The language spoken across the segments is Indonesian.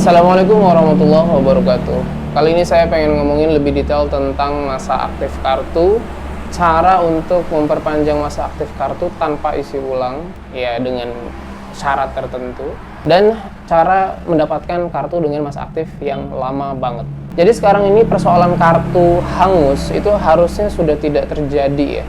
Assalamualaikum warahmatullahi wabarakatuh. Kali ini saya pengen ngomongin lebih detail tentang masa aktif kartu, cara untuk memperpanjang masa aktif kartu tanpa isi ulang, ya dengan syarat tertentu, dan cara mendapatkan kartu dengan masa aktif yang lama banget. Jadi sekarang ini persoalan kartu hangus itu harusnya sudah tidak terjadi ya.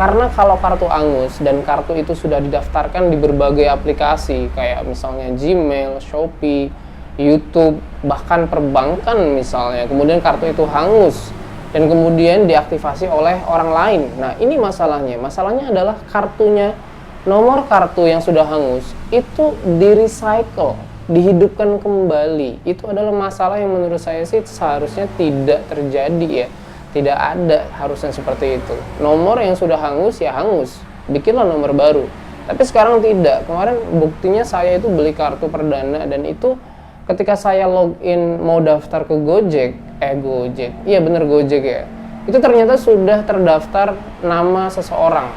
Karena kalau kartu hangus dan kartu itu sudah didaftarkan di berbagai aplikasi kayak misalnya Gmail, Shopee, YouTube, bahkan perbankan misalnya, kemudian kartu itu hangus dan kemudian diaktifasi oleh orang lain. Nah, ini masalahnya. Masalahnya adalah kartunya, nomor kartu yang sudah hangus itu di-recycle, dihidupkan kembali. Itu adalah masalah yang menurut saya sih seharusnya tidak terjadi ya. Tidak ada harusnya seperti itu. Nomor yang sudah hangus ya hangus, bikinlah nomor baru. Tapi sekarang tidak. Kemarin buktinya saya itu beli kartu perdana dan itu ketika saya login mau daftar ke Gojek, iya bener Gojek ya. Itu ternyata sudah terdaftar nama seseorang.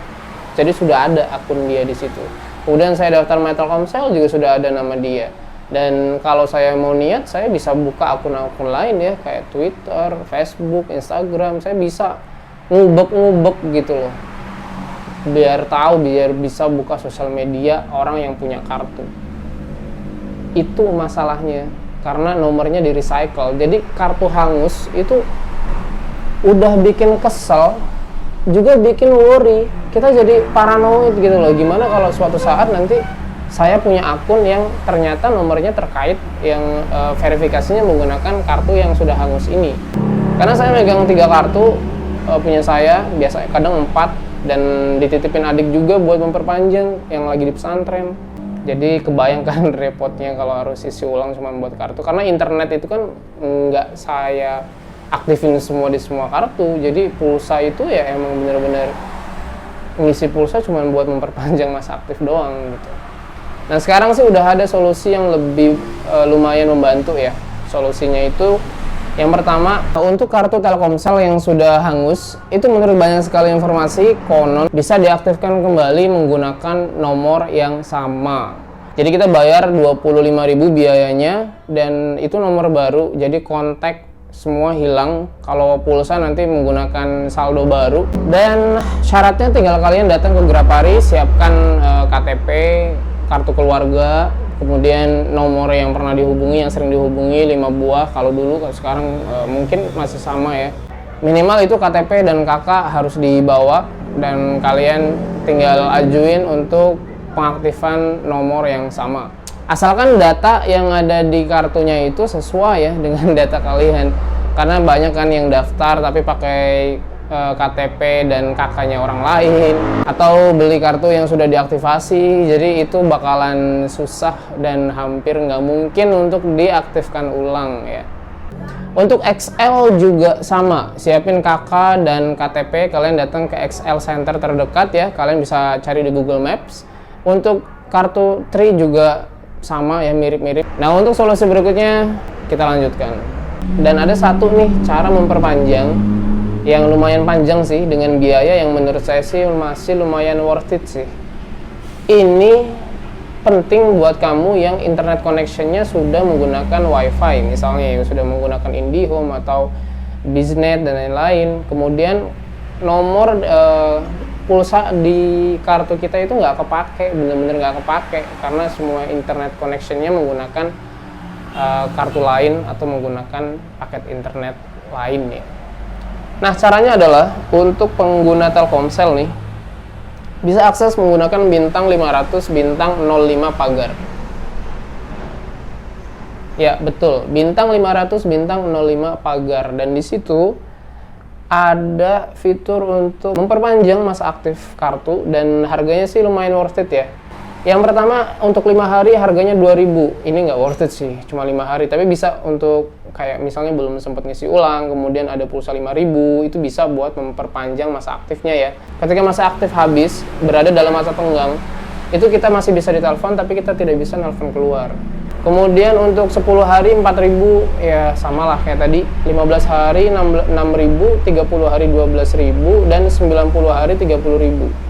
Jadi sudah ada akun dia di situ. Kemudian saya daftar Telkomsel juga sudah ada nama dia. Dan kalau saya mau niat, saya bisa buka akun-akun lain ya, kayak Twitter, Facebook, Instagram. Saya bisa ngubek-ngubek gitu loh, biar tahu, biar bisa buka sosial media orang yang punya kartu. Itu masalahnya, karena nomornya di-recycle. Jadi kartu hangus itu udah bikin kesel, juga bikin worry. Kita jadi paranoid gitu loh. Gimana kalau suatu saat nanti saya punya akun yang ternyata nomornya terkait yang verifikasinya menggunakan kartu yang sudah hangus ini. Karena saya megang 3 kartu punya saya, biasa kadang 4, dan dititipin adik juga buat memperpanjang yang lagi di pesantren. Jadi kebayangkan repotnya kalau harus isi ulang cuma buat kartu. Karena internet itu kan nggak saya aktifin semua di semua kartu. Jadi pulsa itu ya emang bener-bener ngisi pulsa cuma buat memperpanjang masa aktif doang gitu. Nah sekarang sih udah ada solusi yang lebih lumayan membantu ya. Solusinya itu yang pertama, untuk kartu Telkomsel yang sudah hangus, itu menurut banyak sekali informasi konon bisa diaktifkan kembali menggunakan nomor yang sama. Jadi kita bayar 25.000 biayanya dan itu nomor baru, jadi kontak semua hilang. Kalau pulsa nanti menggunakan saldo baru. Dan syaratnya tinggal kalian datang ke Grapari, siapkan KTP, kartu keluarga, kemudian nomor yang pernah dihubungi, yang sering dihubungi 5 buah. Kalau dulu, kalau sekarang mungkin masih sama ya. Minimal itu KTP dan KK harus dibawa, dan kalian tinggal ajuin untuk pengaktifan nomor yang sama. Asalkan data yang ada di kartunya itu sesuai ya dengan data kalian. Karena banyak kan yang daftar tapi pakai KTP dan kakaknya orang lain, atau beli kartu yang sudah diaktifasi, jadi itu bakalan susah dan hampir nggak mungkin untuk diaktifkan ulang ya. Untuk XL juga sama, siapin KK dan KTP, kalian datang ke XL Center terdekat ya, kalian bisa cari di Google Maps. Untuk kartu Tri juga sama ya, mirip-mirip. Nah untuk solusi berikutnya kita lanjutkan. Dan ada satu nih cara memperpanjang yang lumayan panjang sih, dengan biaya yang menurut saya sih masih lumayan worth it sih. Ini penting buat kamu yang internet connectionnya sudah menggunakan wifi, misalnya yang sudah menggunakan IndiHome atau Biznet dan lain-lain. Kemudian nomor pulsa di kartu kita itu nggak kepake, bener-bener nggak kepake, karena semua internet connectionnya menggunakan kartu lain atau menggunakan paket internet lain ya. Nah caranya adalah untuk pengguna Telkomsel nih bisa akses menggunakan bintang 500 bintang 05 pagar. Ya betul, bintang 500 bintang 05 pagar, dan di situ ada fitur untuk memperpanjang masa aktif kartu dan harganya sih lumayan worth it ya. Yang pertama untuk 5 hari harganya 2.000. Ini nggak worth it sih, cuma 5 hari. Tapi bisa untuk kayak misalnya belum sempat ngisi ulang, kemudian ada pulsa 5.000, itu bisa buat memperpanjang masa aktifnya ya. Ketika masa aktif habis, berada dalam masa tenggang, itu kita masih bisa ditelepon tapi kita tidak bisa nelpon keluar. Kemudian untuk 10 hari 4.000, ya samalah kayak tadi. 15 hari 6.000, 30 hari 12.000, dan 90 hari 30.000.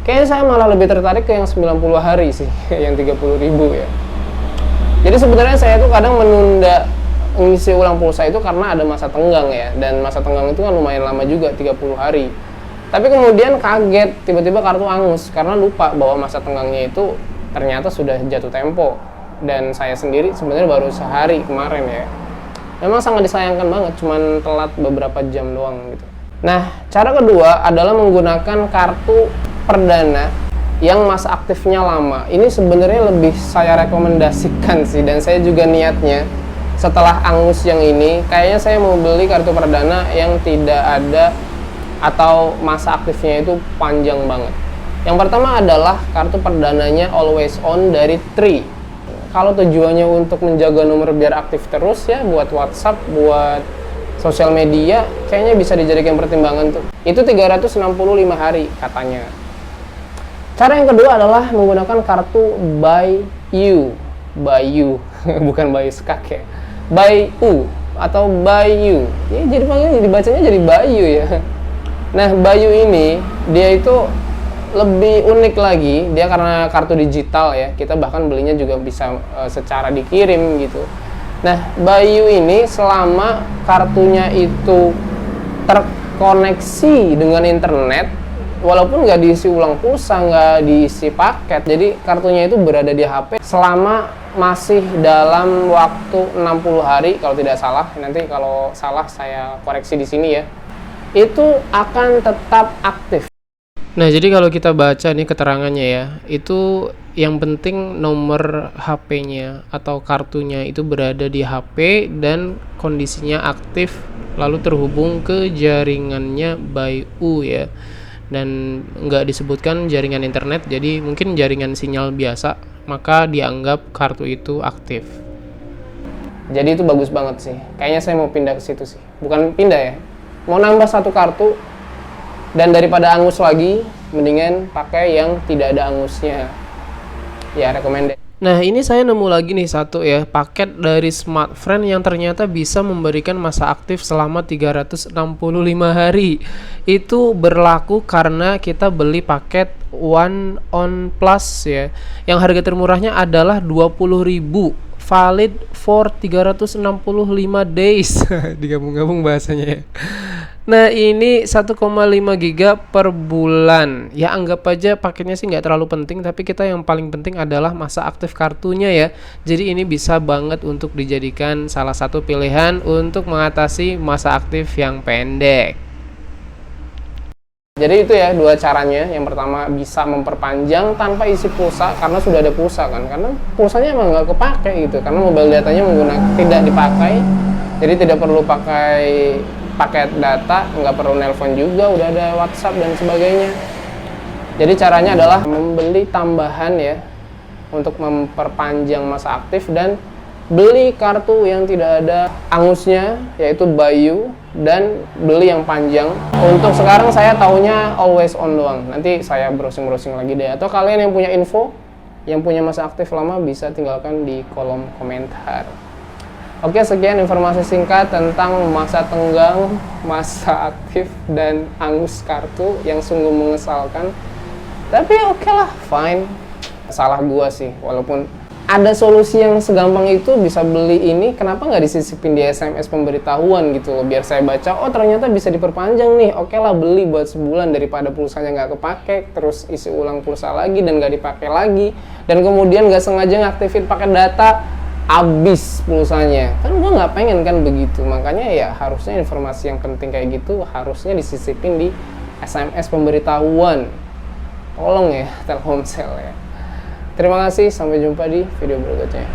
Kayaknya saya malah lebih tertarik ke yang 90 hari sih, yang 30.000 ya. Jadi sebenarnya saya tuh kadang menunda ngisi ulang pulsa itu karena ada masa tenggang ya, dan masa tenggang itu kan lumayan lama juga, 30 hari. Tapi kemudian kaget, tiba-tiba kartu angus karena lupa bahwa masa tenggangnya itu ternyata sudah jatuh tempo. Dan saya sendiri sebenarnya baru sehari kemarin ya. Memang sangat disayangkan banget, cuman telat beberapa jam doang gitu. Nah, cara kedua adalah menggunakan kartu perdana yang masa aktifnya lama. Ini sebenarnya lebih saya rekomendasikan sih, dan saya juga niatnya setelah angus yang ini, kayaknya saya mau beli kartu perdana yang tidak ada atau masa aktifnya itu panjang banget. Yang pertama adalah kartu perdananya Always On dari Tree. Kalau tujuannya untuk menjaga nomor biar aktif terus ya, buat WhatsApp, buat sosial media, kayaknya bisa dijadikan pertimbangan tuh. Itu 365 hari katanya. Cara yang kedua adalah menggunakan kartu Buy You. Bukan Buy Skak ya. Buy U atau Buy You. Ya, jadi dibacanya jadi Bayu ya. Nah, Bayu ini dia itu lebih unik lagi, dia karena kartu digital ya, kita bahkan belinya juga bisa secara dikirim gitu. Nah, Bayu ini selama kartunya itu terkoneksi dengan internet, walaupun nggak diisi ulang pulsa, nggak diisi paket, jadi kartunya itu berada di HP selama masih dalam waktu 60 hari kalau tidak salah. Nanti kalau salah saya koreksi di sini ya. Itu akan tetap aktif. Nah, jadi kalau kita baca nih keterangannya ya, itu yang penting nomor HP-nya atau kartunya itu berada di HP dan kondisinya aktif, lalu terhubung ke jaringannya BYU ya. Dan nggak disebutkan jaringan internet, jadi mungkin jaringan sinyal biasa, maka dianggap kartu itu aktif. Jadi itu bagus banget sih. Kayaknya saya mau pindah ke situ sih. Bukan pindah ya, mau nambah satu kartu, dan daripada angus lagi, mendingan pakai yang tidak ada angusnya. Ya, recommended. Nah, ini saya nemu lagi nih satu ya, paket dari Smartfren yang ternyata bisa memberikan masa aktif selama 365 hari. Itu berlaku karena kita beli paket One On Plus ya, yang harga termurahnya adalah 20.000, valid for 365 days. Digabung-gabung bahasanya ya. Nah, ini 1,5 giga per bulan. Ya, anggap aja paketnya sih nggak terlalu penting, tapi kita yang paling penting adalah masa aktif kartunya ya. Jadi ini bisa banget untuk dijadikan salah satu pilihan untuk mengatasi masa aktif yang pendek. Jadi itu ya dua caranya. Yang pertama bisa memperpanjang tanpa isi pulsa karena sudah ada pulsa kan. Karena pulsanya emang nggak kepake gitu. Karena mobile datanya tidak dipakai. Jadi tidak perlu pakai paket data, nggak perlu nelpon juga, udah ada WhatsApp dan sebagainya. Jadi caranya adalah membeli tambahan ya untuk memperpanjang masa aktif, dan beli kartu yang tidak ada angusnya yaitu BYU, dan beli yang panjang. Untuk sekarang saya taunya Always On doang. Nanti saya browsing lagi deh. Atau kalian yang punya info, yang punya masa aktif lama, bisa tinggalkan di kolom komentar. Oke, sekian informasi singkat tentang masa tenggang, masa aktif, dan angus kartu yang sungguh mengesalkan. Tapi oke lah, fine. Salah gua sih, walaupun ada solusi yang segampang itu bisa beli ini, kenapa nggak disisipin di SMS pemberitahuan gitu loh, biar saya baca, oh ternyata bisa diperpanjang nih, oke lah beli buat sebulan daripada pulsanya nggak kepake, terus isi ulang pulsa lagi dan nggak dipakai lagi, dan kemudian nggak sengaja ngaktifin paket data, habis pulsanya. Kan gue nggak pengen kan begitu. Makanya ya harusnya informasi yang penting kayak gitu harusnya disisipin di SMS pemberitahuan. Tolong ya Telkomsel ya. Terima kasih, sampai jumpa di video berikutnya.